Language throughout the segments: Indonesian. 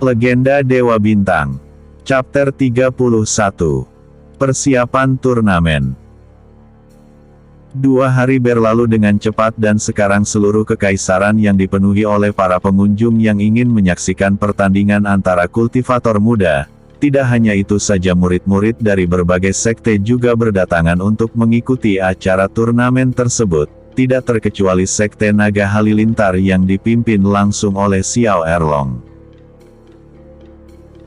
Legenda Dewa Bintang. Chapter 31. Persiapan turnamen. 2 hari berlalu dengan cepat dan sekarang seluruh kekaisaran yang dipenuhi oleh para pengunjung yang ingin menyaksikan pertandingan antara kultivator muda. Tidak hanya itu saja, murid-murid dari berbagai sekte juga berdatangan untuk mengikuti acara turnamen tersebut, tidak terkecuali sekte Naga Halilintar yang dipimpin langsung oleh Xiao Erlong.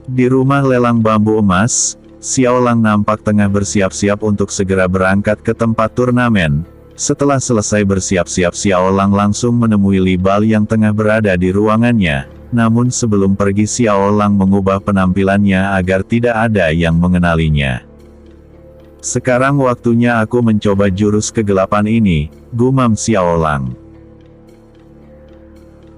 Di rumah lelang bambu emas, Xiao Lang nampak tengah bersiap-siap untuk segera berangkat ke tempat turnamen. Setelah selesai bersiap-siap, Xiao Lang langsung menemui Li Bal yang tengah berada di ruangannya. Namun sebelum pergi, Xiao Lang mengubah penampilannya agar tidak ada yang mengenalinya. "Sekarang waktunya aku mencoba jurus kegelapan ini," gumam Xiao Lang.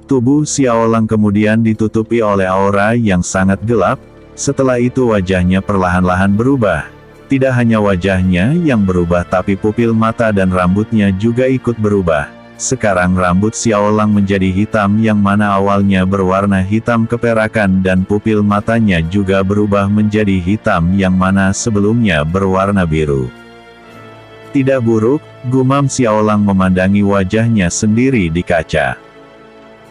Tubuh Xiao Lang kemudian ditutupi oleh aura yang sangat gelap. Setelah itu wajahnya perlahan-lahan berubah. Tidak hanya wajahnya yang berubah, tapi pupil mata dan rambutnya juga ikut berubah. Sekarang rambut Xiao Lang menjadi hitam yang mana awalnya berwarna hitam keperakan, dan pupil matanya juga berubah menjadi hitam yang mana sebelumnya berwarna biru. "Tidak buruk," gumam Xiao Lang memandangi wajahnya sendiri di kaca.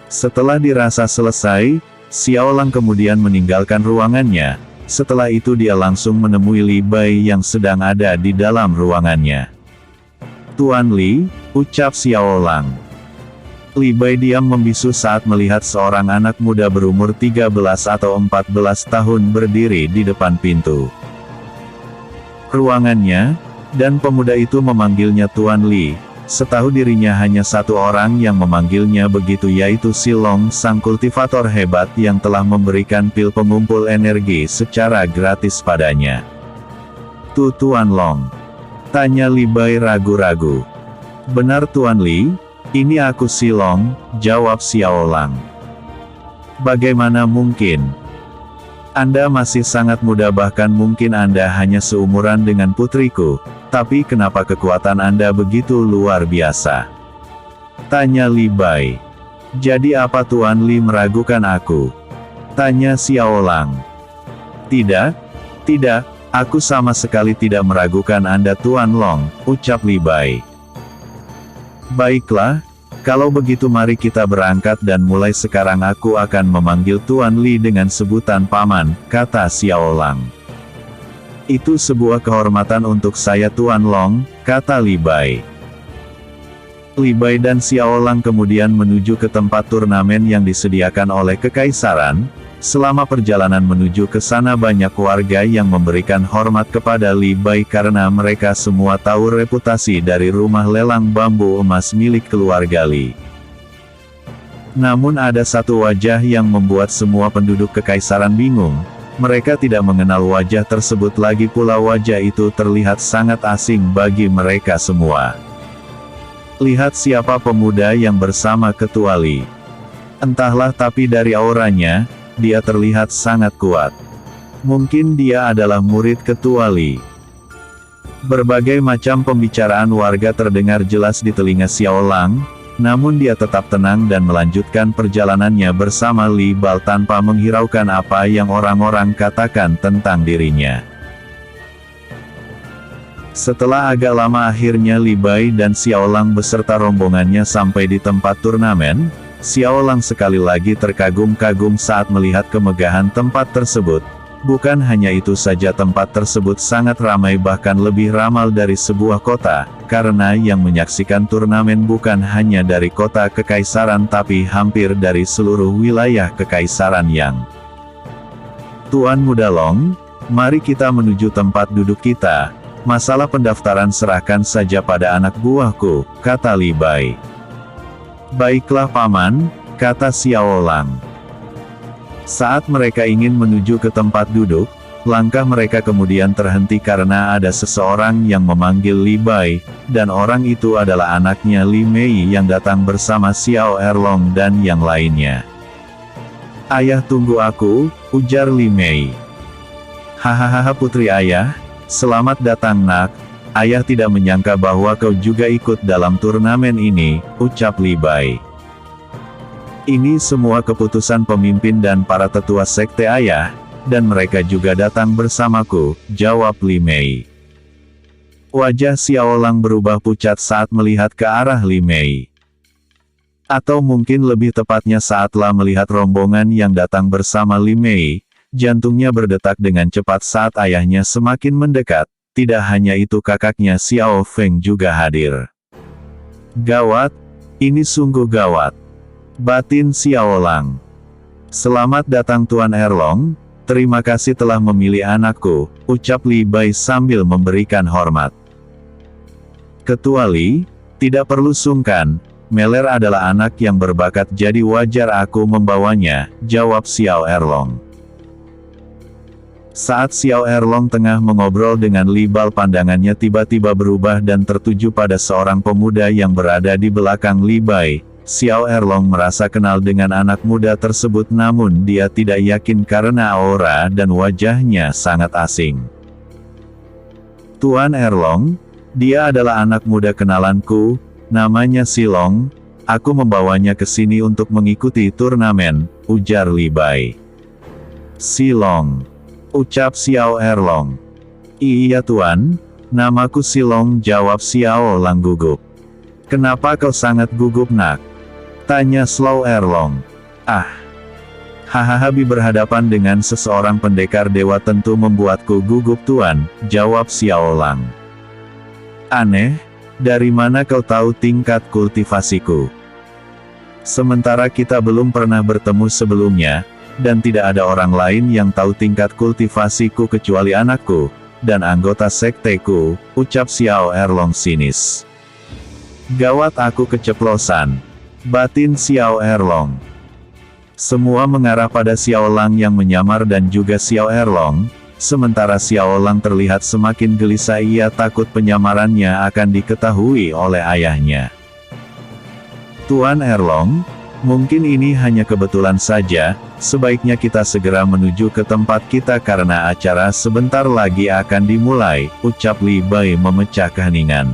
Setelah dirasa selesai, Xiao Lang kemudian meninggalkan ruangannya. Setelah itu dia langsung menemui Li Bai yang sedang ada di dalam ruangannya. "Tuan Li," ucap Xiao Lang. Li Bai diam membisu saat melihat seorang anak muda berumur 13 atau 14 tahun berdiri di depan pintu ruangannya, dan pemuda itu memanggilnya Tuan Li. Setahu dirinya hanya satu orang yang memanggilnya begitu, yaitu Silong, sang kultivator hebat yang telah memberikan pil pengumpul energi secara gratis padanya. Tuan Long?" tanya Li Bai ragu-ragu. "Benar Tuan Li, ini aku Silong," jawab Xiao Lang. "Bagaimana mungkin? Anda masih sangat muda, bahkan mungkin Anda hanya seumuran dengan putriku. Tapi kenapa kekuatan Anda begitu luar biasa?" tanya Li Bai. "Jadi apa Tuan Li meragukan aku?" tanya Xiao Lang. Tidak, aku sama sekali tidak meragukan Anda Tuan Long," ucap Li Bai. "Baiklah, kalau begitu mari kita berangkat, dan mulai sekarang aku akan memanggil Tuan Li dengan sebutan Paman," kata Xiao Lang. "Itu sebuah kehormatan untuk saya Tuan Long," kata Li Bai. Li Bai dan Xiao Lang kemudian menuju ke tempat turnamen yang disediakan oleh kekaisaran. Selama perjalanan menuju ke sana, banyak warga yang memberikan hormat kepada Li Bai karena mereka semua tahu reputasi dari rumah lelang bambu emas milik keluarga Li. Namun ada satu wajah yang membuat semua penduduk kekaisaran bingung. Mereka tidak mengenal wajah tersebut, lagi pula wajah itu terlihat sangat asing bagi mereka semua. "Lihat siapa pemuda yang bersama Ketua Li. Entahlah, tapi dari auranya, dia terlihat sangat kuat. Mungkin dia adalah murid Ketua Li." Berbagai macam pembicaraan warga terdengar jelas di telinga Xiao Lang. Namun dia tetap tenang dan melanjutkan perjalanannya bersama Li Bal tanpa menghiraukan apa yang orang-orang katakan tentang dirinya. Setelah agak lama, akhirnya Li Bai dan Xiao Lang beserta rombongannya sampai di tempat turnamen. Xiao Lang sekali lagi terkagum-kagum saat melihat kemegahan tempat tersebut. Bukan hanya itu saja, tempat tersebut sangat ramai, bahkan lebih ramai dari sebuah kota, karena yang menyaksikan turnamen bukan hanya dari kota kekaisaran tapi hampir dari seluruh wilayah kekaisaran yang. "Tuan Muda Long, mari kita menuju tempat duduk kita. Masalah pendaftaran serahkan saja pada anak buahku," kata Li Bai. "Baiklah Paman," kata Xiao Lang. Saat mereka ingin menuju ke tempat duduk, langkah mereka kemudian terhenti karena ada seseorang yang memanggil Li Bai, dan orang itu adalah anaknya Li Mei yang datang bersama Xiao Erlong dan yang lainnya. "Ayah, tunggu aku," ujar Li Mei. "Hahaha putri ayah, selamat datang nak. Ayah tidak menyangka bahwa kau juga ikut dalam turnamen ini," ucap Li Bai. Ini semua keputusan pemimpin dan para tetua sekte ayah, dan mereka juga datang bersamaku, jawab Li Mei. Wajah Xiao Lang berubah pucat saat melihat ke arah Li Mei. Atau mungkin lebih tepatnya saatlah melihat rombongan yang datang bersama Li Mei, jantungnya berdetak dengan cepat saat ayahnya semakin mendekat. Tidak hanya itu, kakaknya Xiao Feng juga hadir. Gawat, ini sungguh gawat, batin Xiao Lang. Selamat datang Tuan Erlong, terima kasih telah memilih anakku, ucap Li Bai sambil memberikan hormat. Ketua Li, tidak perlu sungkan, Meler adalah anak yang berbakat jadi wajar aku membawanya, jawab Xiao Erlong. Saat Xiao Erlong tengah mengobrol dengan Li Bal, pandangannya tiba-tiba berubah dan tertuju pada seorang pemuda yang berada di belakang Li Bai. Xiao Erlong merasa kenal dengan anak muda tersebut, namun dia tidak yakin karena aura dan wajahnya sangat asing. Tuan Erlong, dia adalah anak muda kenalanku, namanya Silong, aku membawanya ke sini untuk mengikuti turnamen, ujar Li Bai. Silong, ucap Xiao Erlong. Iya tuan, namaku Silong, jawab Xiao Lang gugup. Kenapa kau sangat gugup nak? Tanya Xiao Erlong. Hahaha, berhadapan dengan seseorang pendekar dewa tentu membuatku gugup tuan, jawab Xiao Lang. Aneh, dari mana kau tahu tingkat kultivasiku? Sementara kita belum pernah bertemu sebelumnya, dan tidak ada orang lain yang tahu tingkat kultivasiku kecuali anakku, dan anggota sekteku, ucap Xiao Erlong sinis. Gawat, aku keceplosan, batin Xiao Erlong. Semua mengarah pada Xiao Lang yang menyamar dan juga Xiao Erlong. Sementara Xiao Lang terlihat semakin gelisah, ia takut penyamarannya akan diketahui oleh ayahnya. Tuan Erlong, mungkin ini hanya kebetulan saja, sebaiknya kita segera menuju ke tempat kita karena acara sebentar lagi akan dimulai, ucap Li Bai memecah keheningan.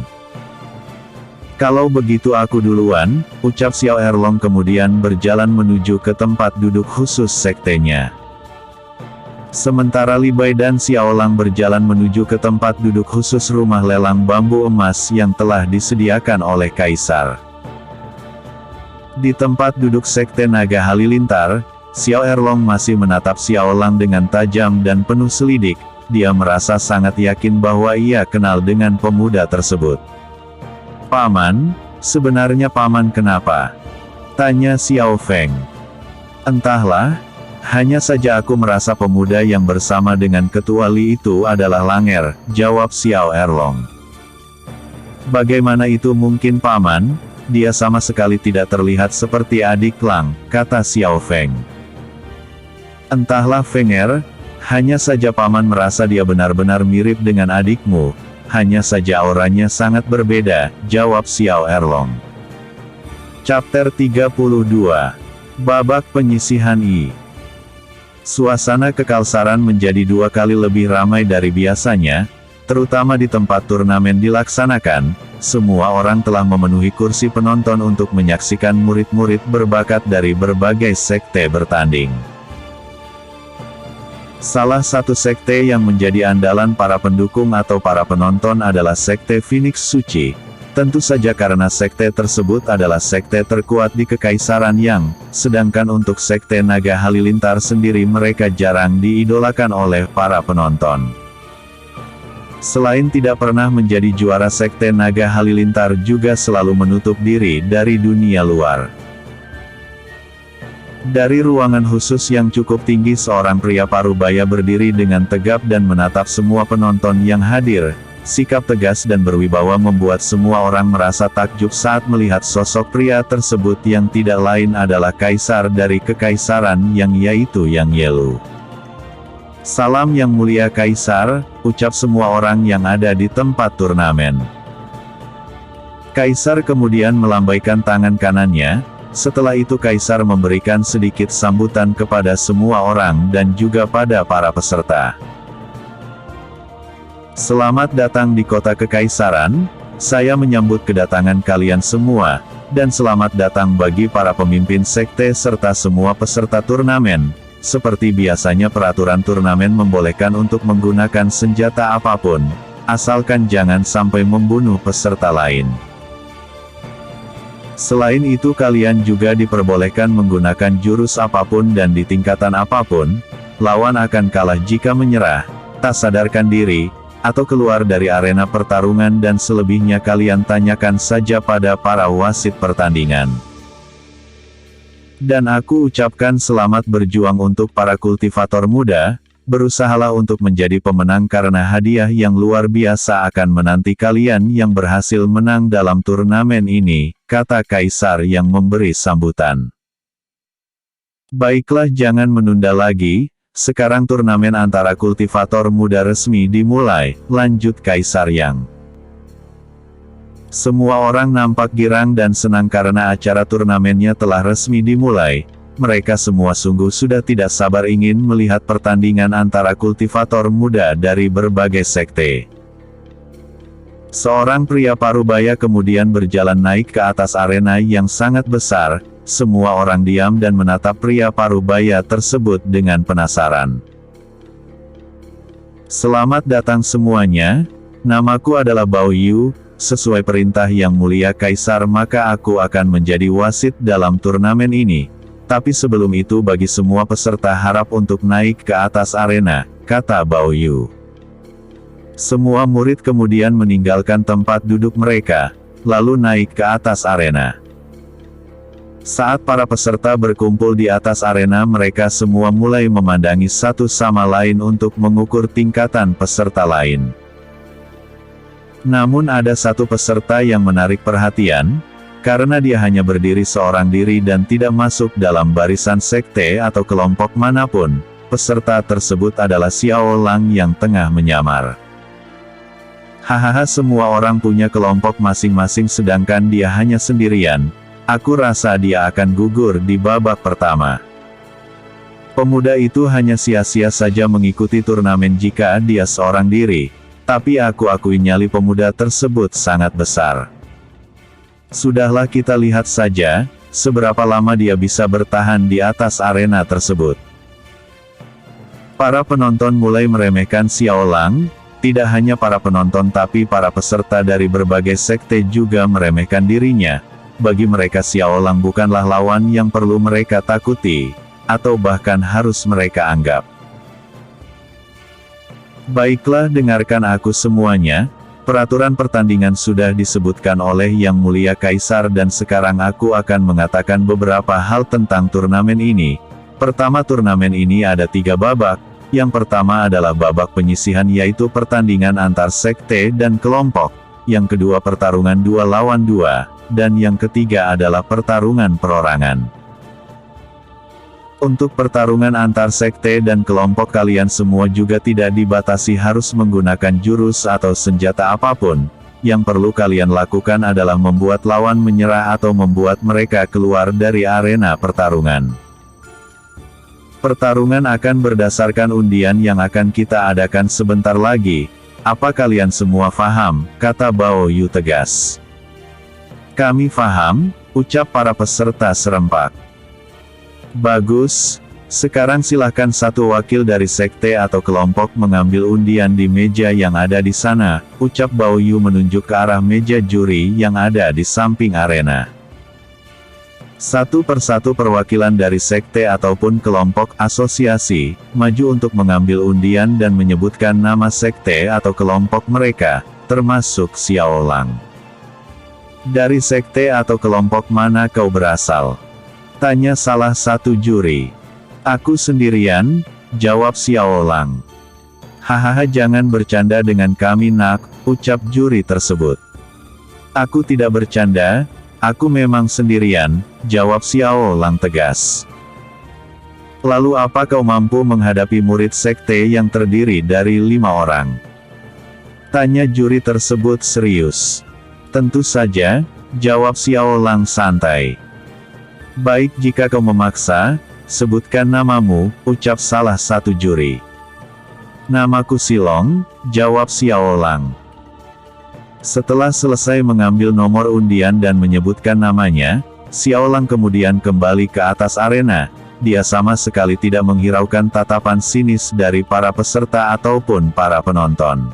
Kalau begitu aku duluan, ucap Xiao Erlong kemudian berjalan menuju ke tempat duduk khusus sektenya. Sementara Li Bai dan Xiao Lang berjalan menuju ke tempat duduk khusus rumah lelang bambu emas yang telah disediakan oleh Kaisar. Di tempat duduk Sekte Naga Halilintar, Xiao Erlong masih menatap Xiao Lang dengan tajam dan penuh selidik. Dia merasa sangat yakin bahwa ia kenal dengan pemuda tersebut. Paman, sebenarnya paman kenapa? Tanya Xiao Feng. Entahlah. Hanya saja aku merasa pemuda yang bersama dengan Ketua Li itu adalah Langer, jawab Xiao Erlong. Bagaimana itu mungkin paman? Dia sama sekali tidak terlihat seperti adik Lang, kata Xiao Feng. Entahlah Fenger, hanya saja paman merasa dia benar-benar mirip dengan adikmu, hanya saja auranya sangat berbeda, jawab Xiao Erlong. Chapter 32. Babak Penyisihan I. Suasana kekalsaran menjadi 2 kali lebih ramai dari biasanya, terutama di tempat turnamen dilaksanakan. Semua orang telah memenuhi kursi penonton untuk menyaksikan murid-murid berbakat dari berbagai sekte bertanding. Salah satu sekte yang menjadi andalan para pendukung atau para penonton adalah Sekte Phoenix Suci. Tentu saja karena sekte tersebut adalah sekte terkuat di Kekaisaran Yang, sedangkan untuk Sekte Naga Halilintar sendiri mereka jarang diidolakan oleh para penonton. Selain tidak pernah menjadi juara, Sekte Naga Halilintar juga selalu menutup diri dari dunia luar. Dari ruangan khusus yang cukup tinggi, seorang pria parubaya berdiri dengan tegap dan menatap semua penonton yang hadir. Sikap tegas dan berwibawa membuat semua orang merasa takjub saat melihat sosok pria tersebut yang tidak lain adalah Kaisar dari Kekaisaran Yang, yaitu Yang Yelu. Salam yang mulia Kaisar, ucap semua orang yang ada di tempat turnamen. Kaisar kemudian melambaikan tangan kanannya. Setelah itu Kaisar memberikan sedikit sambutan kepada semua orang dan juga pada para peserta. Selamat datang di kota Kekaisaran, saya menyambut kedatangan kalian semua, dan selamat datang bagi para pemimpin sekte serta semua peserta turnamen. Seperti biasanya peraturan turnamen membolehkan untuk menggunakan senjata apapun, asalkan jangan sampai membunuh peserta lain. Selain itu kalian juga diperbolehkan menggunakan jurus apapun dan di tingkatan apapun, lawan akan kalah jika menyerah, tak sadarkan diri, atau keluar dari arena pertarungan dan selebihnya kalian tanyakan saja pada para wasit pertandingan. Dan aku ucapkan selamat berjuang untuk para kultivator muda, berusahalah untuk menjadi pemenang karena hadiah yang luar biasa akan menanti kalian yang berhasil menang dalam turnamen ini, kata Kaisar yang memberi sambutan. Baiklah, jangan menunda lagi. Sekarang turnamen antara kultivator muda resmi dimulai, lanjut Kaisar Yang. Semua orang nampak girang dan senang karena acara turnamennya telah resmi dimulai. Mereka semua sungguh sudah tidak sabar ingin melihat pertandingan antara kultivator muda dari berbagai sekte. Seorang pria parubaya kemudian berjalan naik ke atas arena yang sangat besar. Semua orang diam dan menatap pria parubaya tersebut dengan penasaran. Selamat datang semuanya, namaku adalah Bao Yu, sesuai perintah yang mulia Kaisar maka aku akan menjadi wasit dalam turnamen ini. Tapi sebelum itu bagi semua peserta harap untuk naik ke atas arena, kata Bao Yu. Semua murid kemudian meninggalkan tempat duduk mereka, lalu naik ke atas arena. Saat para peserta berkumpul di atas arena mereka semua mulai memandangi satu sama lain untuk mengukur tingkatan peserta lain. Namun ada satu peserta yang menarik perhatian, karena dia hanya berdiri seorang diri dan tidak masuk dalam barisan sekte atau kelompok manapun. Peserta tersebut adalah Xiao Lang yang tengah menyamar. Hahaha, semua orang punya kelompok masing-masing sedangkan dia hanya sendirian. Aku rasa dia akan gugur di babak pertama. Pemuda itu hanya sia-sia saja mengikuti turnamen jika dia seorang diri, tapi aku akui nyali pemuda tersebut sangat besar. Sudahlah kita lihat saja, seberapa lama dia bisa bertahan di atas arena tersebut. Para penonton mulai meremehkan Xiao Lang, tidak hanya para penonton tapi para peserta dari berbagai sekte juga meremehkan dirinya. Bagi mereka Xiao Lang bukanlah lawan yang perlu mereka takuti, atau bahkan harus mereka anggap. Baiklah, dengarkan aku semuanya, peraturan pertandingan sudah disebutkan oleh Yang Mulia Kaisar dan sekarang aku akan mengatakan beberapa hal tentang turnamen ini. Pertama, turnamen ini ada 3 babak, yang pertama adalah babak penyisihan yaitu pertandingan antar sekte dan kelompok, yang kedua pertarungan 2 lawan 2. Dan yang ketiga adalah pertarungan perorangan. Untuk pertarungan antar sekte dan kelompok kalian semua juga tidak dibatasi harus menggunakan jurus atau senjata apapun. Yang perlu kalian lakukan adalah membuat lawan menyerah atau membuat mereka keluar dari arena pertarungan. Pertarungan akan berdasarkan undian yang akan kita adakan sebentar lagi. Apa kalian semua paham? Kata Bao Yu tegas. Kami paham, ucap para peserta serempak. Bagus, sekarang silahkan satu wakil dari sekte atau kelompok mengambil undian di meja yang ada di sana, ucap Bao Yu menunjuk ke arah meja juri yang ada di samping arena. Satu persatu perwakilan dari sekte ataupun kelompok asosiasi, maju untuk mengambil undian dan menyebutkan nama sekte atau kelompok mereka, termasuk Xiao Lang. Dari sekte atau kelompok mana kau berasal? Tanya salah satu juri. Aku sendirian, jawab Xiao Lang. Hahaha, jangan bercanda dengan kami nak, ucap juri tersebut. Aku tidak bercanda, aku memang sendirian, jawab Xiao Lang tegas. Lalu apa kau mampu menghadapi murid sekte yang terdiri dari 5 orang? Tanya juri tersebut serius. Tentu saja, jawab Xiao Lang santai. Baik, jika kau memaksa, sebutkan namamu, ucap salah satu juri. Namaku Silong, jawab Xiao Lang. Setelah selesai mengambil nomor undian dan menyebutkan namanya, Xiao Lang kemudian kembali ke atas arena. Dia sama sekali tidak menghiraukan tatapan sinis dari para peserta ataupun para penonton.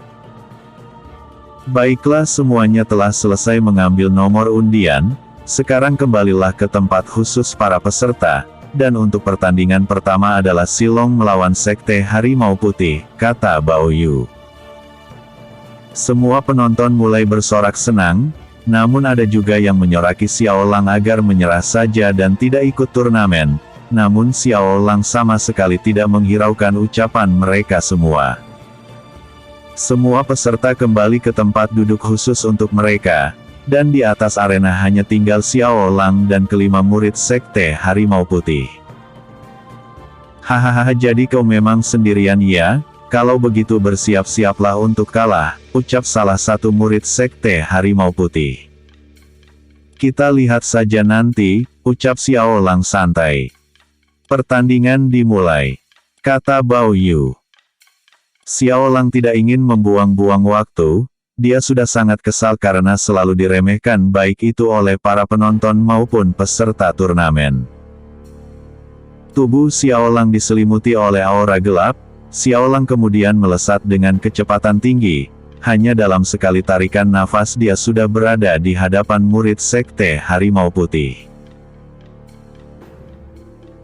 Baiklah, semuanya telah selesai mengambil nomor undian, sekarang kembalilah ke tempat khusus para peserta, dan untuk pertandingan pertama adalah Silong melawan Sekte Harimau Putih, kata Bao Yu. Semua penonton mulai bersorak senang, namun ada juga yang menyoraki Xiao Lang agar menyerah saja dan tidak ikut turnamen, namun Xiao Lang sama sekali tidak menghiraukan ucapan mereka semua. Semua peserta kembali ke tempat duduk khusus untuk mereka, dan di atas arena hanya tinggal Xiao Lang dan kelima murid Sekte Harimau Putih. Hahaha, jadi kau memang sendirian ya? Kalau begitu bersiap-siaplah untuk kalah, ucap salah satu murid Sekte Harimau Putih. Kita lihat saja nanti, ucap Xiao Lang santai. Pertandingan dimulai, kata Bao Yu. Xiao Lang tidak ingin membuang-buang waktu, dia sudah sangat kesal karena selalu diremehkan baik itu oleh para penonton maupun peserta turnamen. Tubuh Xiao Lang diselimuti oleh aura gelap. Xiao Lang kemudian melesat dengan kecepatan tinggi, hanya dalam sekali tarikan nafas dia sudah berada di hadapan murid Sekte Harimau Putih.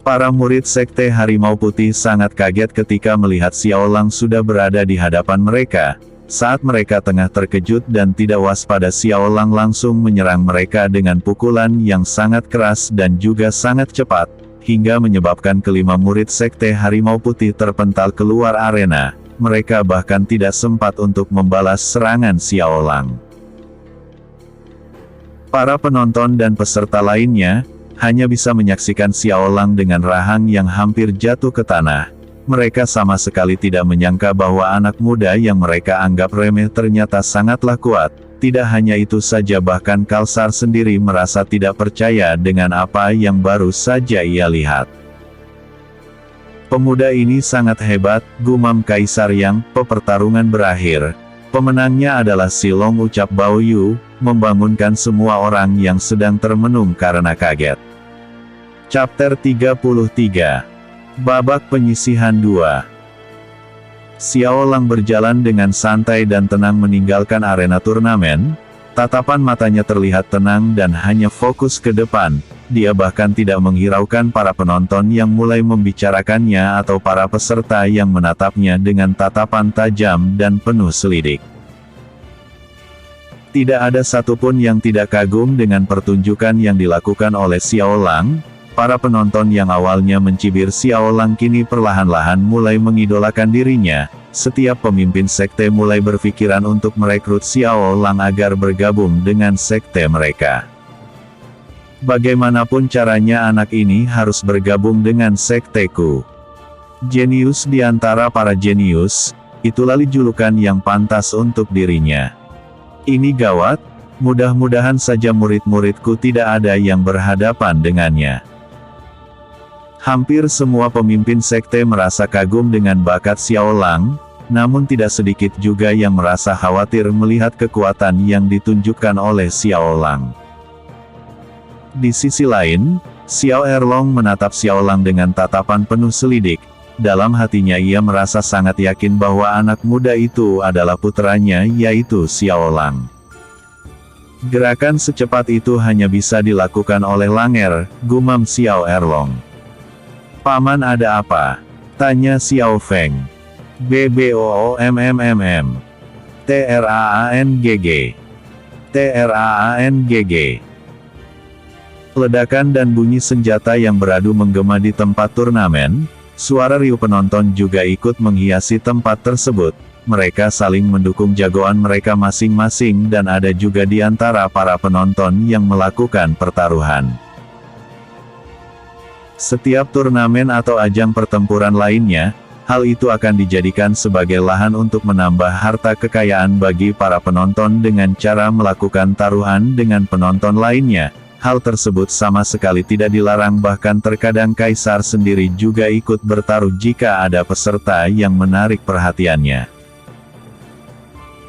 Para murid Sekte Harimau Putih sangat kaget ketika melihat Xiao Lang sudah berada di hadapan mereka. Saat mereka tengah terkejut dan tidak waspada, Xiao Lang langsung menyerang mereka dengan pukulan yang sangat keras dan juga sangat cepat, hingga menyebabkan kelima murid Sekte Harimau Putih terpental keluar arena. Mereka bahkan tidak sempat untuk membalas serangan Xiao Lang. Para penonton dan peserta lainnya hanya bisa menyaksikan Xiao Lang dengan rahang yang hampir jatuh ke tanah. Mereka sama sekali tidak menyangka bahwa anak muda yang mereka anggap remeh ternyata sangatlah kuat. Tidak hanya itu saja, bahkan Kalsar sendiri merasa tidak percaya dengan apa yang baru saja ia lihat. Pemuda ini sangat hebat, gumam Kaisar Yang. Pertarungan berakhir. Pemenangnya adalah Silong, ucap Bao Yu, membangunkan semua orang yang sedang termenung karena kaget. Chapter 33. Babak Penyisihan 2. Xiao Lang berjalan dengan santai dan tenang meninggalkan arena turnamen. Tatapan matanya terlihat tenang dan hanya fokus ke depan. Dia bahkan tidak menghiraukan para penonton yang mulai membicarakannya atau para peserta yang menatapnya dengan tatapan tajam dan penuh selidik. Tidak ada satupun yang tidak kagum dengan pertunjukan yang dilakukan oleh Xiao Lang. Para penonton yang awalnya mencibir Xiao Lang kini perlahan-lahan mulai mengidolakan dirinya. Setiap pemimpin sekte mulai berpikiran untuk merekrut Xiao Lang agar bergabung dengan sekte mereka. Bagaimanapun caranya anak ini harus bergabung dengan sekteku. Jenius di antara para jenius, itulah julukan yang pantas untuk dirinya. Ini gawat, mudah-mudahan saja murid-muridku tidak ada yang berhadapan dengannya. Hampir semua pemimpin sekte merasa kagum dengan bakat Xiao Lang, namun tidak sedikit juga yang merasa khawatir melihat kekuatan yang ditunjukkan oleh Xiao Lang. Di sisi lain, Xiao Erlong menatap Xiao Lang dengan tatapan penuh selidik. Dalam hatinya ia merasa sangat yakin bahwa anak muda itu adalah putranya, yaitu Xiao Lang. Gerakan secepat itu hanya bisa dilakukan oleh Langer, gumam Xiao Erlong. Paman, ada apa? Tanya Xiao Feng. BBOOMMMM. TRAANGG. TRAANGG. Ledakan dan bunyi senjata yang beradu menggema di tempat turnamen. Suara riuh penonton juga ikut menghiasi tempat tersebut. Mereka saling mendukung jagoan mereka masing-masing dan ada juga di antara para penonton yang melakukan pertaruhan. Setiap turnamen atau ajang pertempuran lainnya, hal itu akan dijadikan sebagai lahan untuk menambah harta kekayaan bagi para penonton dengan cara melakukan taruhan dengan penonton lainnya. Hal tersebut sama sekali tidak dilarang, bahkan terkadang Kaisar sendiri juga ikut bertaruh jika ada peserta yang menarik perhatiannya.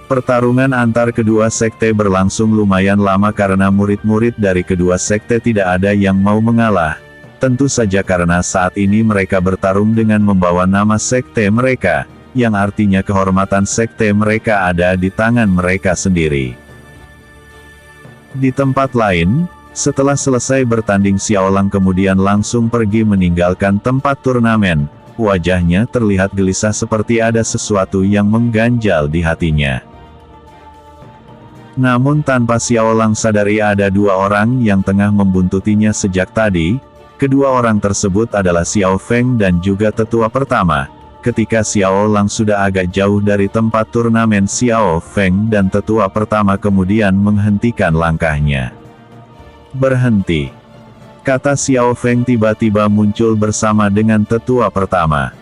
Pertarungan antar kedua sekte berlangsung lumayan lama karena murid-murid dari kedua sekte tidak ada yang mau mengalah. Tentu saja karena saat ini mereka bertarung dengan membawa nama sekte mereka, yang artinya kehormatan sekte mereka ada di tangan mereka sendiri. Di tempat lain, setelah selesai bertanding Xiaolang kemudian langsung pergi meninggalkan tempat turnamen. Wajahnya terlihat gelisah seperti ada sesuatu yang mengganjal di hatinya. Namun tanpa Xiaolang sadari ada dua orang yang tengah membuntutinya sejak tadi. Kedua orang tersebut adalah Xiao Feng dan juga tetua pertama. Ketika Xiaolang sudah agak jauh dari tempat turnamen, Xiao Feng dan tetua pertama kemudian menghentikan langkahnya. Berhenti. Kata Xiao Feng tiba-tiba muncul bersama dengan tetua pertama.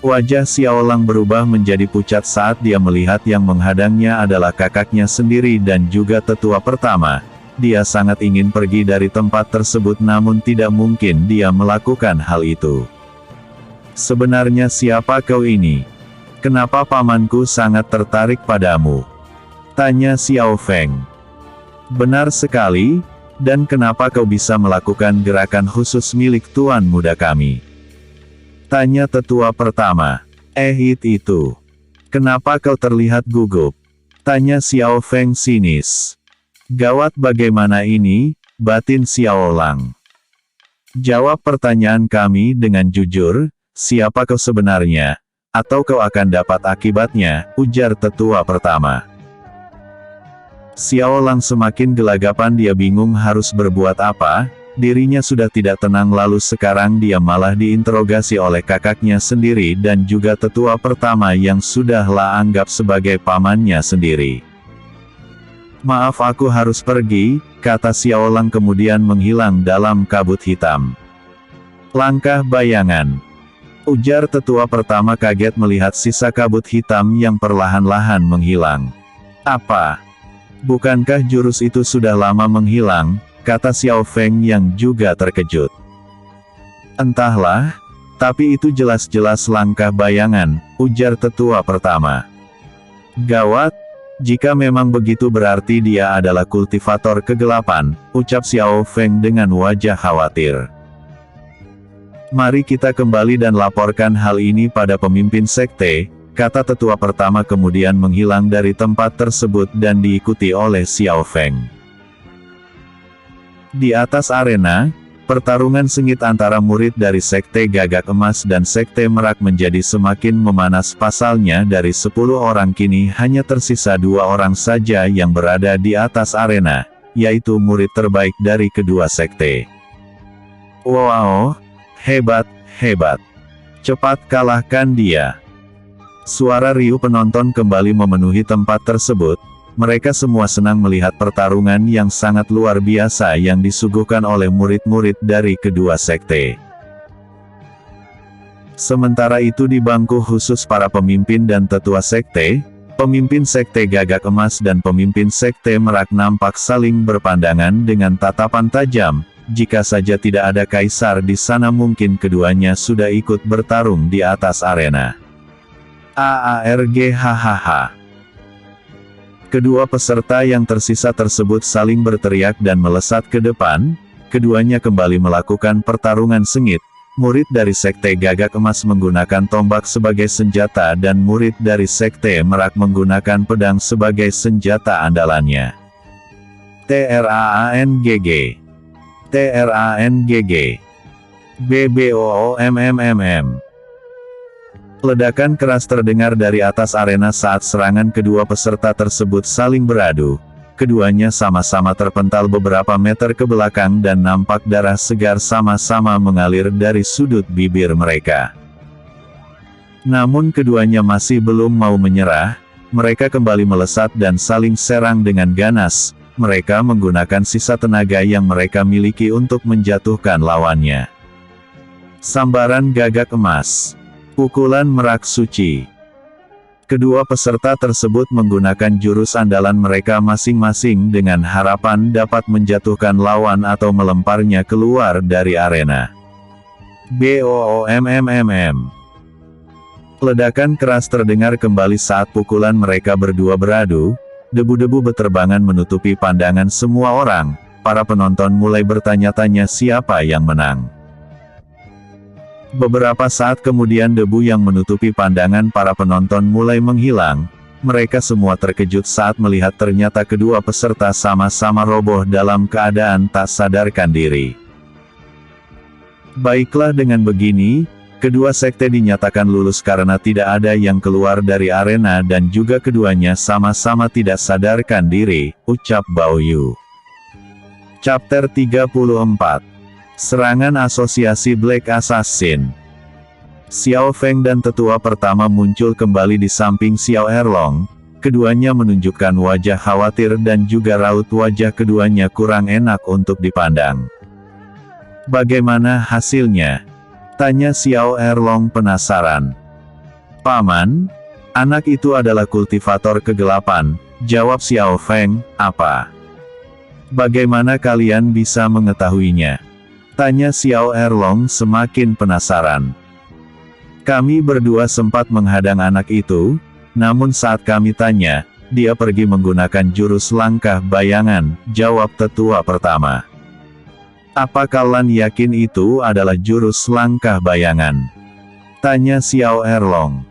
Wajah Xiaolang berubah menjadi pucat saat dia melihat yang menghadangnya adalah kakaknya sendiri dan juga tetua pertama. Dia sangat ingin pergi dari tempat tersebut namun tidak mungkin dia melakukan hal itu. Sebenarnya siapa kau ini? Kenapa pamanku sangat tertarik padamu? Tanya Xiao Feng. Benar sekali, dan kenapa kau bisa melakukan gerakan khusus milik tuan muda kami? Tanya tetua pertama. Itu. Kenapa kau terlihat gugup? Tanya Xiao Feng sinis. Gawat bagaimana ini, batin Xiaolang. Jawab pertanyaan kami dengan jujur, siapa kau sebenarnya? Atau kau akan dapat akibatnya, ujar tetua pertama. Xiaolang semakin gelagapan, dia bingung harus berbuat apa. Dirinya sudah tidak tenang lalu sekarang dia malah diinterogasi oleh kakaknya sendiri dan juga tetua pertama yang sudahlah anggap sebagai pamannya sendiri. Maaf aku harus pergi, kata Xiaolang kemudian menghilang dalam kabut hitam. Langkah bayangan. Ujar tetua pertama kaget melihat sisa kabut hitam yang perlahan-lahan menghilang. Apa? Bukankah jurus itu sudah lama menghilang? Kata Xiao Feng yang juga terkejut. Entahlah, tapi itu jelas-jelas langkah bayangan, ujar tetua pertama. Gawat, jika memang begitu berarti dia adalah kultivator kegelapan, ucap Xiao Feng dengan wajah khawatir. Mari kita kembali dan laporkan hal ini pada pemimpin sekte, kata tetua pertama kemudian menghilang dari tempat tersebut dan diikuti oleh Xiao Feng. Di atas arena, pertarungan sengit antara murid dari Sekte Gagak Emas dan Sekte Merak menjadi semakin memanas. Pasalnya dari 10 orang kini hanya tersisa 2 orang saja yang berada di atas arena, yaitu murid terbaik dari kedua sekte. Wow, hebat, hebat. Cepat kalahkan dia. Suara riuh penonton kembali memenuhi tempat tersebut. Mereka semua senang melihat pertarungan yang sangat luar biasa yang disuguhkan oleh murid-murid dari kedua sekte. Sementara itu di bangku khusus para pemimpin dan tetua sekte, pemimpin Sekte Gagak Emas dan pemimpin Sekte Merak nampak saling berpandangan dengan tatapan tajam. Jika saja tidak ada kaisar di sana mungkin keduanya sudah ikut bertarung di atas arena. AARG hahaha. Kedua peserta yang tersisa tersebut saling berteriak dan melesat ke depan. Keduanya kembali melakukan pertarungan sengit. Murid dari Sekte Gagak Emas menggunakan tombak sebagai senjata dan murid dari Sekte Merak menggunakan pedang sebagai senjata andalannya. TRAANGG TRANGG BBOOMMMM. Ledakan keras terdengar dari atas arena saat serangan kedua peserta tersebut saling beradu. Keduanya sama-sama terpental beberapa meter ke belakang dan nampak darah segar sama-sama mengalir dari sudut bibir mereka. Namun keduanya masih belum mau menyerah, mereka kembali melesat dan saling serang dengan ganas. Mereka menggunakan sisa tenaga yang mereka miliki untuk menjatuhkan lawannya. Sambaran Gagak Emas. Pukulan Merak Suci. Kedua peserta tersebut menggunakan jurus andalan mereka masing-masing dengan harapan dapat menjatuhkan lawan atau melemparnya keluar dari arena. BOOMMMM. Ledakan keras terdengar kembali saat pukulan mereka berdua beradu, debu-debu beterbangan menutupi pandangan semua orang, para penonton mulai bertanya-tanya siapa yang menang. Beberapa saat kemudian debu yang menutupi pandangan para penonton mulai menghilang, mereka semua terkejut saat melihat ternyata kedua peserta sama-sama roboh dalam keadaan tak sadarkan diri. Baiklah, dengan begini, kedua sekte dinyatakan lulus karena tidak ada yang keluar dari arena dan juga keduanya sama-sama tidak sadarkan diri, ucap Bao Yu. Chapter 34. Serangan Asosiasi Black Assassin. Xiao Feng dan tetua pertama muncul kembali di samping Xiao Erlong, keduanya menunjukkan wajah khawatir dan juga raut wajah keduanya kurang enak untuk dipandang. Bagaimana hasilnya? Tanya Xiao Erlong penasaran. Paman, anak itu adalah kultivator kegelapan, jawab Xiao Feng. Apa? Bagaimana kalian bisa mengetahuinya? Tanya Xiao Erlong semakin penasaran. Kami berdua sempat menghadang anak itu, namun saat kami tanya, dia pergi menggunakan jurus langkah bayangan, jawab tetua pertama. Apa kalian yakin itu adalah jurus langkah bayangan? Tanya Xiao Erlong.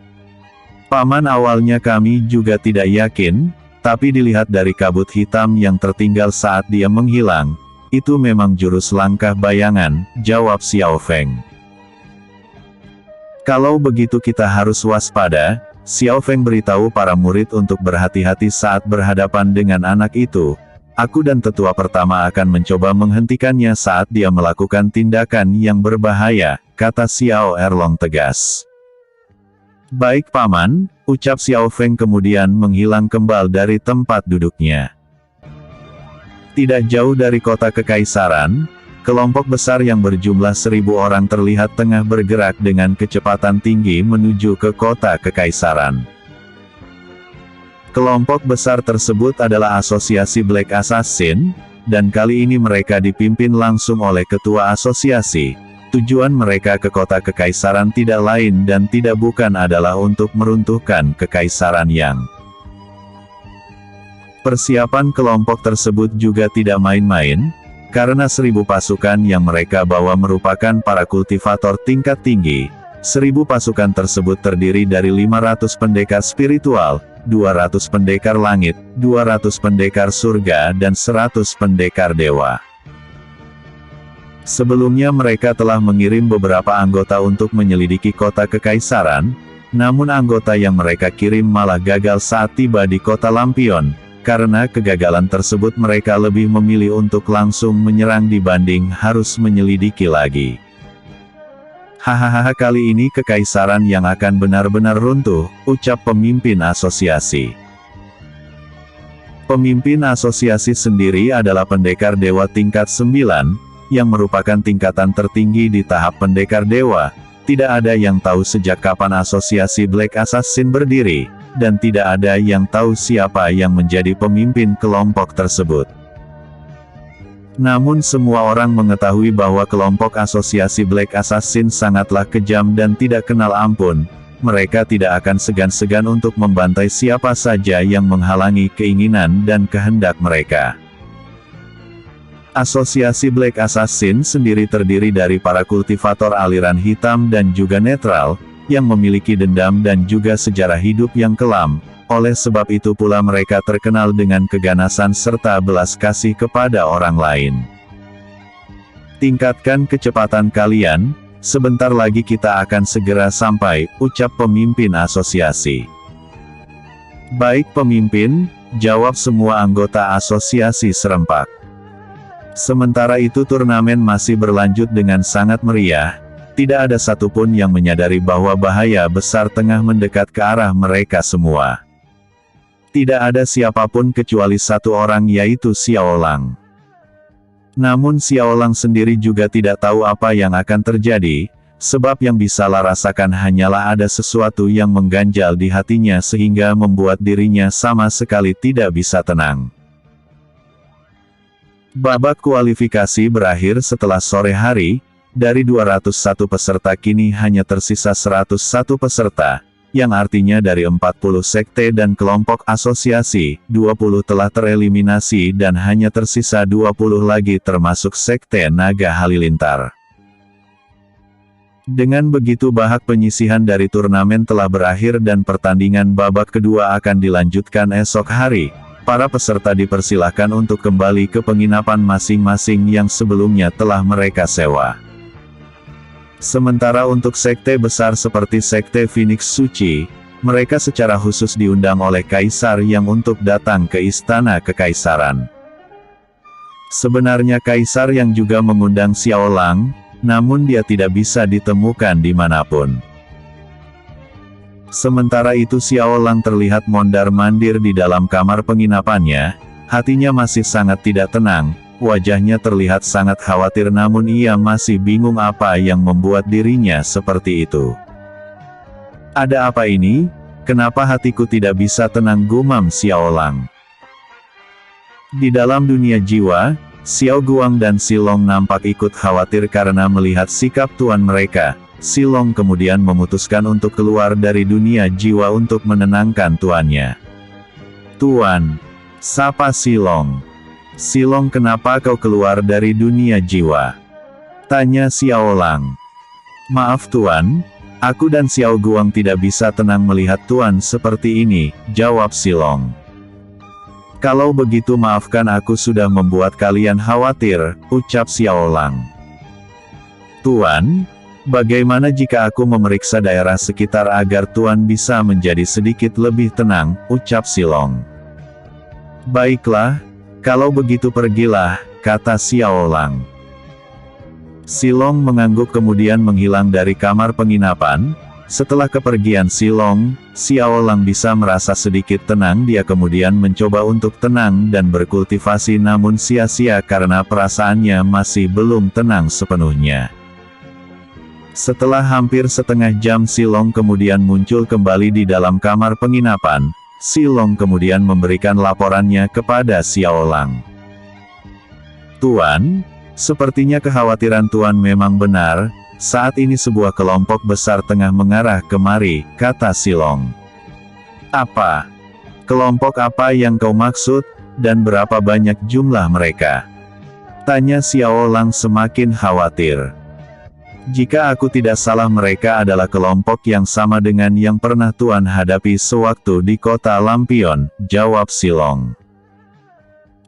Paman, awalnya kami juga tidak yakin, tapi dilihat dari kabut hitam yang tertinggal saat dia menghilang, itu memang jurus langkah bayangan, jawab Xiao Feng. Kalau begitu kita harus waspada, Xiao Feng beritahu para murid untuk berhati-hati saat berhadapan dengan anak itu. Aku dan tetua pertama akan mencoba menghentikannya saat dia melakukan tindakan yang berbahaya, kata Xiao Erlong tegas. Baik paman, ucap Xiao Feng kemudian menghilang kembali dari tempat duduknya. Tidak jauh dari kota kekaisaran, kelompok besar yang berjumlah 1000 orang terlihat tengah bergerak dengan kecepatan tinggi menuju ke kota kekaisaran. Kelompok besar tersebut adalah Asosiasi Black Assassin, dan kali ini mereka dipimpin langsung oleh ketua asosiasi. Tujuan mereka ke kota kekaisaran tidak lain dan tidak bukan adalah untuk meruntuhkan kekaisaran Yang. Persiapan kelompok tersebut juga tidak main-main, karena 1000 pasukan yang mereka bawa merupakan para kultivator tingkat tinggi. 1000 pasukan tersebut terdiri dari 500 pendekar spiritual, 200 pendekar langit, 200 pendekar surga dan 100 pendekar dewa. Sebelumnya mereka telah mengirim beberapa anggota untuk menyelidiki kota kekaisaran, namun anggota yang mereka kirim malah gagal saat tiba di kota Lampion. Karena kegagalan tersebut mereka lebih memilih untuk langsung menyerang dibanding harus menyelidiki lagi. Hahaha, kali ini kekaisaran yang akan benar-benar runtuh, ucap pemimpin asosiasi. Pemimpin asosiasi sendiri adalah pendekar dewa tingkat 9, yang merupakan tingkatan tertinggi di tahap pendekar dewa. Tidak ada yang tahu sejak kapan asosiasi Black Assassin berdiri, dan tidak ada yang tahu siapa yang menjadi pemimpin kelompok tersebut. Namun semua orang mengetahui bahwa kelompok asosiasi Black Assassin sangatlah kejam dan tidak kenal ampun. Mereka tidak akan segan-segan untuk membantai siapa saja yang menghalangi keinginan dan kehendak mereka. Asosiasi Black Assassin sendiri terdiri dari para kultivator aliran hitam dan juga netral, yang memiliki dendam dan juga sejarah hidup yang kelam. Oleh sebab itu pula mereka terkenal dengan keganasan serta belas kasih kepada orang lain. Tingkatkan kecepatan kalian, sebentar lagi kita akan segera sampai, ucap pemimpin asosiasi. Baik pemimpin, jawab semua anggota asosiasi serempak. Sementara itu turnamen masih berlanjut dengan sangat meriah. Tidak ada satupun yang menyadari bahwa bahaya besar tengah mendekat ke arah mereka semua. Tidak ada siapapun kecuali satu orang, yaitu Xiao Lang. Namun Xiao Lang sendiri juga tidak tahu apa yang akan terjadi, sebab yang bisa dia rasakan hanyalah ada sesuatu yang mengganjal di hatinya sehingga membuat dirinya sama sekali tidak bisa tenang. Babak kualifikasi berakhir setelah sore hari. Dari 201 peserta kini hanya tersisa 101 peserta. yang artinya dari 40 sekte dan kelompok asosiasi, 20 telah tereliminasi dan hanya tersisa 20 lagi termasuk sekte Naga Halilintar. Dengan begitu babak penyisihan dari turnamen telah berakhir dan pertandingan babak kedua akan dilanjutkan esok hari. Para peserta dipersilahkan untuk kembali ke penginapan masing-masing yang sebelumnya telah mereka sewa. Sementara untuk sekte besar seperti sekte Phoenix Suci, mereka secara khusus diundang oleh Kaisar yang untuk datang ke Istana Kekaisaran. Sebenarnya Kaisar yang juga mengundang Xiao Lang, namun dia tidak bisa ditemukan dimanapun. Sementara itu Xiao Lang terlihat mondar-mandir di dalam kamar penginapannya, hatinya masih sangat tidak tenang, wajahnya terlihat sangat khawatir namun ia masih bingung apa yang membuat dirinya seperti itu. Ada apa ini? Kenapa hatiku tidak bisa tenang, gumam Xiao Lang. Di dalam dunia jiwa, Xiao Guang dan Silong nampak ikut khawatir karena melihat sikap tuan mereka. Silong kemudian memutuskan untuk keluar dari dunia jiwa untuk menenangkan tuannya. Tuan, sapa Silong. Silong, kenapa kau keluar dari dunia jiwa? Tanya Xiao Lang. Maaf tuan, aku dan Xiao Guang tidak bisa tenang melihat tuan seperti ini, jawab Silong. Kalau begitu maafkan aku sudah membuat kalian khawatir, ucap Xiao Lang. Tuan, bagaimana jika aku memeriksa daerah sekitar agar tuan bisa menjadi sedikit lebih tenang, ucap Silong. Baiklah, kalau begitu pergilah, kata Xiao Lang. Silong mengangguk kemudian menghilang dari kamar penginapan. Setelah kepergian Silong, Xiao Lang bisa merasa sedikit tenang. Dia kemudian mencoba untuk tenang dan berkultivasi namun sia-sia karena perasaannya masih belum tenang sepenuhnya. Setelah hampir setengah jam Silong kemudian muncul kembali di dalam kamar penginapan. Silong kemudian memberikan laporannya kepada Xiao Lang. Tuan, sepertinya kekhawatiran tuan memang benar. Saat ini sebuah kelompok besar tengah mengarah kemari, kata Silong. Apa? Kelompok apa yang kau maksud, dan berapa banyak jumlah mereka? Tanya Xiao Lang semakin khawatir. Jika aku tidak salah mereka adalah kelompok yang sama dengan yang pernah tuan hadapi sewaktu di kota Lampion, jawab Silong.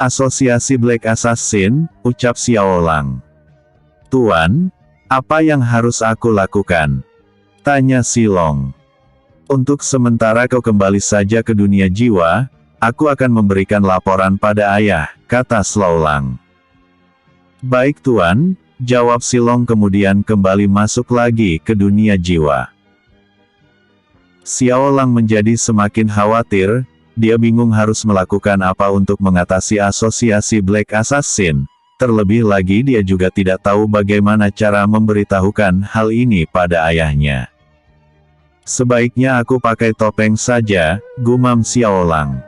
Asosiasi Black Assassin, ucap Xiao Lang. Tuan, apa yang harus aku lakukan? Tanya Silong. Untuk sementara kau kembali saja ke dunia jiwa, aku akan memberikan laporan pada ayah, kata Xiao Lang. Baik tuan, jawab Silong kemudian kembali masuk lagi ke dunia jiwa. Xiao Lang menjadi semakin khawatir, dia bingung harus melakukan apa untuk mengatasi asosiasi Black Assassin. Terlebih lagi dia juga tidak tahu bagaimana cara memberitahukan hal ini pada ayahnya. Sebaiknya aku pakai topeng saja, gumam Xiao Lang.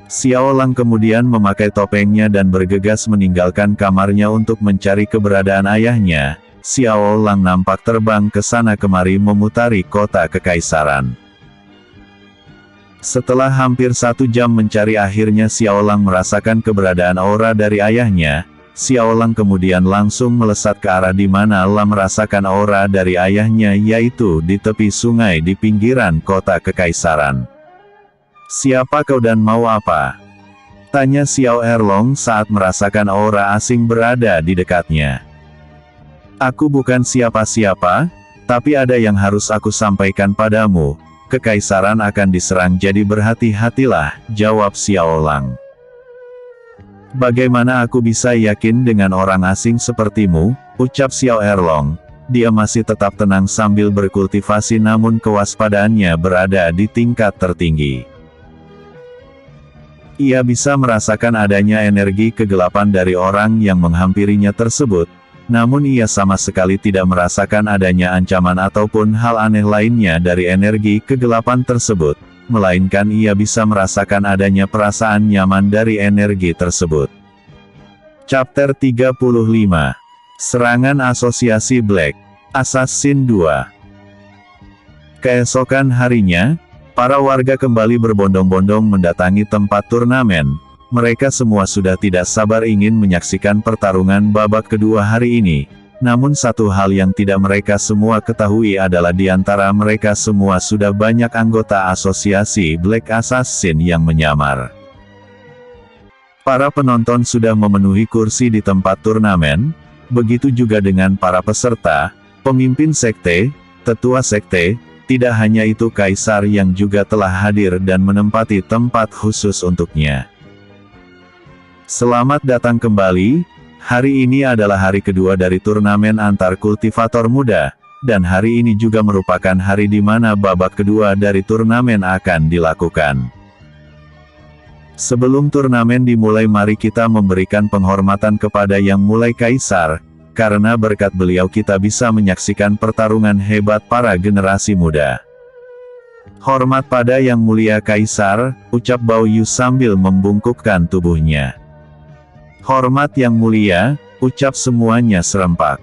Xiao Lang kemudian memakai topengnya dan bergegas meninggalkan kamarnya untuk mencari keberadaan ayahnya. Xiao Lang nampak terbang ke sana kemari memutari kota kekaisaran. Setelah hampir 1 jam mencari akhirnya Xiao Lang merasakan keberadaan aura dari ayahnya. Xiao Lang kemudian langsung melesat ke arah di mana Lang merasakan aura dari ayahnya yaitu di tepi sungai di pinggiran kota kekaisaran. Siapa kau dan mau apa? Tanya Xiao Erlong saat merasakan aura asing berada di dekatnya. Aku bukan siapa-siapa, tapi ada yang harus aku sampaikan padamu. Kekaisaran akan diserang jadi berhati-hatilah, jawab Xiao Lang. Bagaimana aku bisa yakin dengan orang asing sepertimu, ucap Xiao Erlong. Dia masih tetap tenang sambil berkultivasi namun kewaspadaannya berada di tingkat tertinggi. Ia bisa merasakan adanya energi kegelapan dari orang yang menghampirinya tersebut. Namun ia sama sekali tidak merasakan adanya ancaman ataupun hal aneh lainnya dari energi kegelapan tersebut, melainkan ia bisa merasakan adanya perasaan nyaman dari energi tersebut. Chapter 35. Serangan Asosiasi Black Assassin 2. Keesokan harinya, para warga kembali berbondong-bondong mendatangi tempat turnamen. Mereka semua sudah tidak sabar ingin menyaksikan pertarungan babak kedua hari ini. Namun satu hal yang tidak mereka semua ketahui adalah di antara mereka semua sudah banyak anggota asosiasi Black Assassin yang menyamar. Para penonton sudah memenuhi kursi di tempat turnamen, begitu juga dengan para peserta, pemimpin sekte, tetua sekte. Tidak hanya itu, kaisar yang juga telah hadir dan menempati tempat khusus untuknya. Selamat datang kembali. Hari ini adalah hari kedua dari turnamen antar kultivator muda, dan hari ini juga merupakan hari di mana babak kedua dari turnamen akan dilakukan. Sebelum turnamen dimulai, mari kita memberikan penghormatan kepada Yang Mulia Kaisar, karena berkat beliau kita bisa menyaksikan pertarungan hebat para generasi muda. Hormat pada Yang Mulia Kaisar, ucap Bao Yu sambil membungkukkan tubuhnya. Hormat Yang Mulia, ucap semuanya serempak.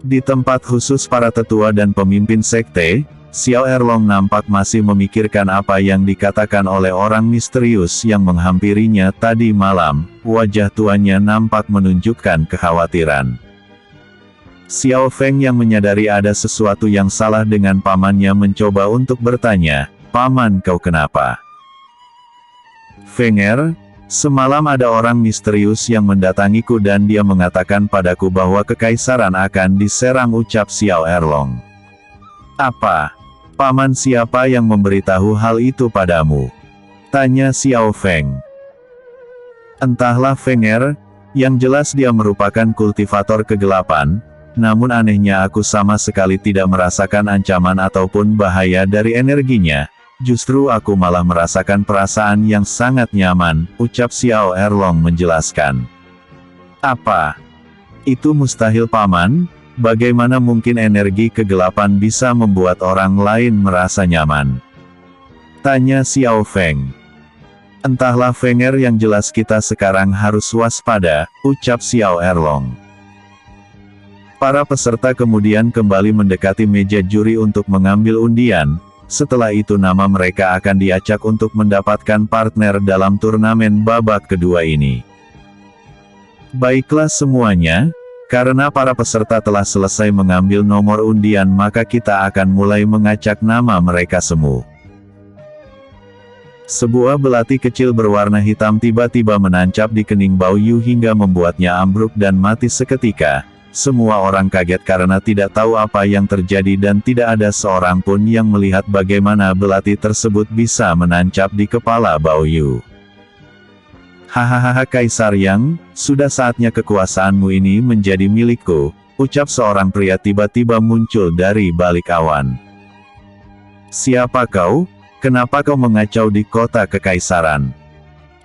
Di tempat khusus para tetua dan pemimpin sekte, Xiao Erlong nampak masih memikirkan apa yang dikatakan oleh orang misterius yang menghampirinya tadi malam. Wajah tuanya nampak menunjukkan kekhawatiran. Xiao Feng yang menyadari ada sesuatu yang salah dengan pamannya mencoba untuk bertanya, "Paman, kau kenapa?" "Fenger, semalam ada orang misterius yang mendatangiku dan dia mengatakan padaku bahwa kekaisaran akan diserang," ucap Xiao Erlong. "Apa? Paman, siapa yang memberitahu hal itu padamu?" tanya Xiao Feng. "Entahlah Fenger, yang jelas dia merupakan kultivator kegelapan, namun anehnya aku sama sekali tidak merasakan ancaman ataupun bahaya dari energinya. Justru aku malah merasakan perasaan yang sangat nyaman," ucap Xiao Erlong menjelaskan. "Apa? Itu mustahil Paman, bagaimana mungkin energi kegelapan bisa membuat orang lain merasa nyaman?" tanya Xiao Feng. "Entahlah Fenger, yang jelas kita sekarang harus waspada," ucap Xiao Erlong. Para peserta kemudian kembali mendekati meja juri untuk mengambil undian. Setelah itu nama mereka akan diacak untuk mendapatkan partner dalam turnamen babak kedua ini. Baiklah semuanya, karena para peserta telah selesai mengambil nomor undian, maka kita akan mulai mengacak nama mereka semua. Sebuah belati kecil berwarna hitam tiba-tiba menancap di kening Bao Yu hingga membuatnya ambruk dan mati seketika. Semua orang kaget karena tidak tahu apa yang terjadi dan tidak ada seorang pun yang melihat bagaimana belati tersebut bisa menancap di kepala Bao Yu. "Hahaha Kaisar Yang, sudah saatnya kekuasaanmu ini menjadi milikku," ucap seorang pria tiba-tiba muncul dari balik awan. "Siapa kau? Kenapa kau mengacau di kota kekaisaran?"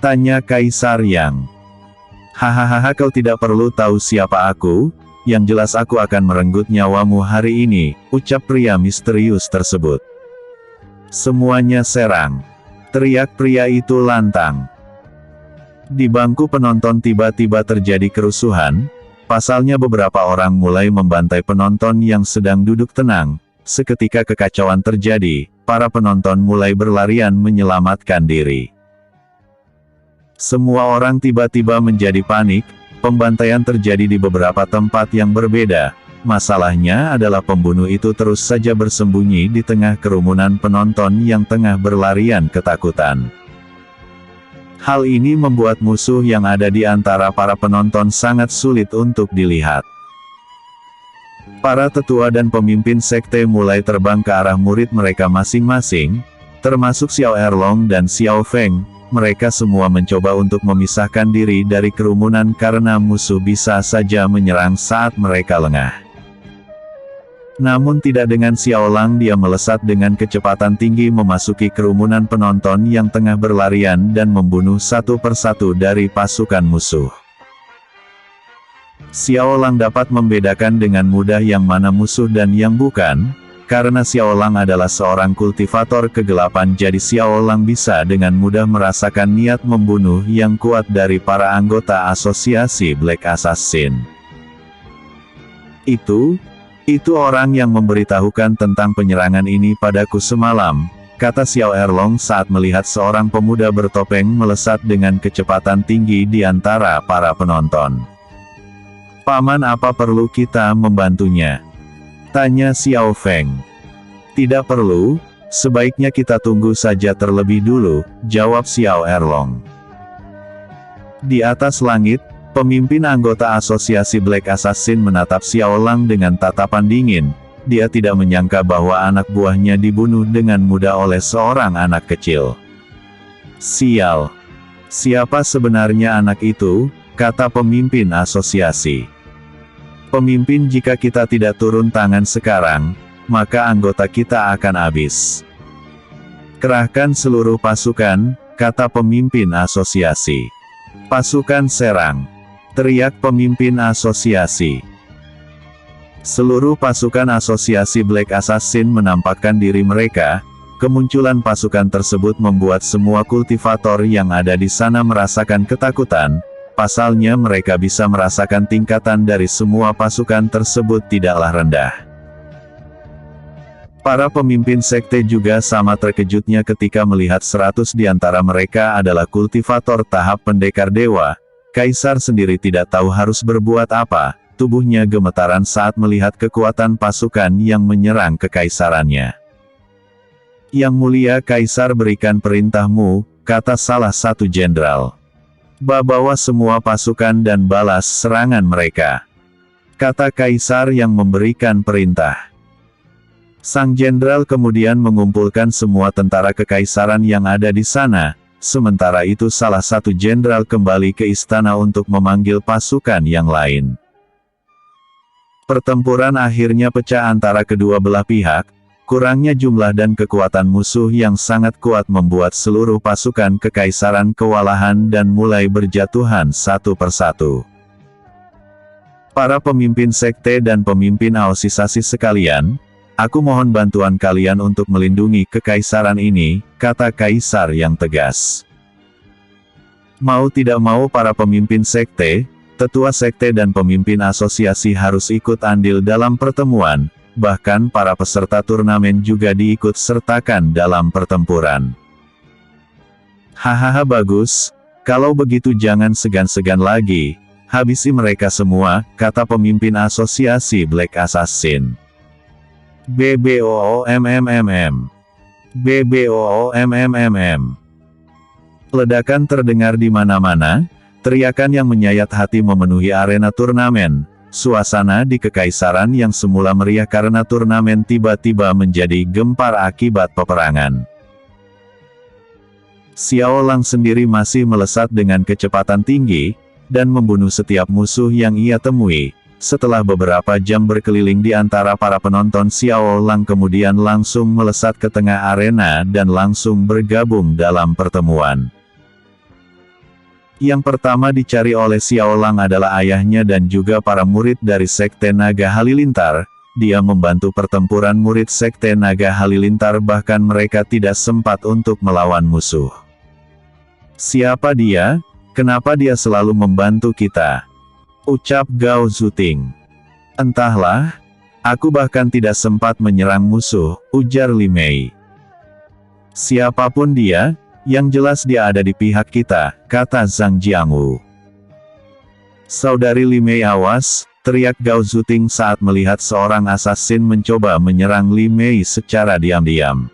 tanya Kaisar Yang. "Hahaha, kau tidak perlu tahu siapa aku. Yang jelas aku akan merenggut nyawamu hari ini," ucap pria misterius tersebut. "Semuanya serang!" teriak pria itu lantang. Di bangku penonton tiba-tiba terjadi kerusuhan. Pasalnya beberapa orang mulai membantai penonton yang sedang duduk tenang. Seketika kekacauan terjadi, para penonton mulai berlarian menyelamatkan diri. Semua orang tiba-tiba menjadi panik. Pembantaian terjadi di beberapa tempat yang berbeda. Masalahnya adalah pembunuh itu terus saja bersembunyi di tengah kerumunan penonton yang tengah berlarian ketakutan. Hal ini membuat musuh yang ada di antara para penonton sangat sulit untuk dilihat. Para tetua dan pemimpin sekte mulai terbang ke arah murid mereka masing-masing, termasuk Xiao Erlong dan Xiao Feng. Mereka semua mencoba untuk memisahkan diri dari kerumunan karena musuh bisa saja menyerang saat mereka lengah. Namun tidak dengan Xiao Lang, dia melesat dengan kecepatan tinggi memasuki kerumunan penonton yang tengah berlarian dan membunuh satu persatu dari pasukan musuh. Xiao Lang dapat membedakan dengan mudah yang mana musuh dan yang bukan. Karena Xiao Lang adalah seorang kultivator kegelapan, jadi Xiao Lang bisa dengan mudah merasakan niat membunuh yang kuat dari para anggota asosiasi Black Assassin. Itu, Itu orang yang memberitahukan tentang penyerangan ini padaku semalam, kata Xiao Erlong saat melihat seorang pemuda bertopeng melesat dengan kecepatan tinggi di antara para penonton. Paman, apa perlu kita membantunya? Tanya Xiao Feng. Tidak perlu, sebaiknya kita tunggu saja terlebih dulu, jawab Xiao Erlong. Di atas langit, pemimpin anggota asosiasi Black Assassin menatap Xiao Lang dengan tatapan dingin. Dia tidak menyangka bahwa anak buahnya dibunuh dengan mudah oleh seorang anak kecil. Sial. Siapa sebenarnya anak itu? Kata pemimpin asosiasi. Pemimpin, jika kita tidak turun tangan sekarang, maka anggota kita akan habis. Kerahkan seluruh pasukan, kata pemimpin asosiasi. Pasukan serang. Teriak pemimpin asosiasi. Seluruh pasukan asosiasi Black Assassin menampakkan diri mereka. Kemunculan pasukan tersebut membuat semua kultivator yang ada di sana merasakan ketakutan. Pasalnya mereka bisa merasakan tingkatan dari semua pasukan tersebut tidaklah rendah. Para pemimpin sekte juga sama terkejutnya ketika melihat 100 di antara mereka adalah kultivator tahap pendekar dewa. Kaisar sendiri tidak tahu harus berbuat apa, tubuhnya gemetaran saat melihat kekuatan pasukan yang menyerang kekaisarannya. Yang mulia Kaisar, berikan perintahmu, kata salah satu jenderal. Bawa semua pasukan dan balas serangan mereka, kata Kaisar yang memberikan perintah. Sang jenderal kemudian mengumpulkan semua tentara kekaisaran yang ada di sana. Sementara itu salah satu jenderal kembali ke istana untuk memanggil pasukan yang lain. Pertempuran akhirnya pecah antara kedua belah pihak. Kurangnya jumlah dan kekuatan musuh yang sangat kuat membuat seluruh pasukan kekaisaran kewalahan dan mulai berjatuhan satu persatu. Para pemimpin sekte dan pemimpin asosiasi sekalian, aku mohon bantuan kalian untuk melindungi kekaisaran ini, kata Kaisar yang tegas. Mau tidak mau para pemimpin sekte, tetua sekte dan pemimpin asosiasi harus ikut andil dalam pertemuan, bahkan para peserta turnamen juga diikut sertakan dalam pertempuran. Hahaha, bagus, kalau begitu jangan segan-segan lagi, habisi mereka semua, kata pemimpin asosiasi Black Assassin. BBOOMMMM. BBOOMMMM. Ledakan terdengar di mana-mana, teriakan yang menyayat hati memenuhi arena turnamen. Suasana di kekaisaran yang semula meriah karena turnamen tiba-tiba menjadi gempar akibat peperangan. Xiao Lang sendiri masih melesat dengan kecepatan tinggi, dan membunuh setiap musuh yang ia temui. Setelah beberapa jam berkeliling di antara para penonton, Xiao Lang kemudian langsung melesat ke tengah arena dan langsung bergabung dalam pertemuan. Yang pertama dicari oleh Xiao Lang adalah ayahnya dan juga para murid dari Sekte Naga Halilintar. Dia membantu pertempuran murid Sekte Naga Halilintar, bahkan mereka tidak sempat untuk melawan musuh. Siapa dia? Kenapa dia selalu membantu kita? Ucap Gao Zuting. Entahlah, aku bahkan tidak sempat menyerang musuh, ujar Li Mei. Siapapun dia, yang jelas dia ada di pihak kita, kata Zhang Jiangwu. Saudari Li Mei, awas, teriak Gao Zuting saat melihat seorang assassin mencoba menyerang Li Mei secara diam-diam.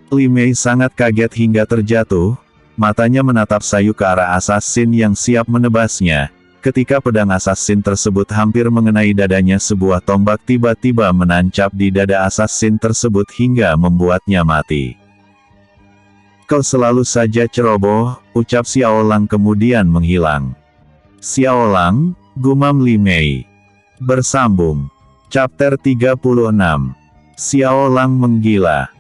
Li Mei sangat kaget hingga terjatuh, matanya menatap sayu ke arah assassin yang siap menebasnya. Ketika pedang assassin tersebut hampir mengenai dadanya, sebuah tombak tiba-tiba menancap di dada assassin tersebut hingga membuatnya mati. Kau selalu saja ceroboh, ucap Xiao Lang kemudian menghilang. Xiao Lang, gumam Li Mei. Bersambung. Chapter 36. Xiao Lang menggila.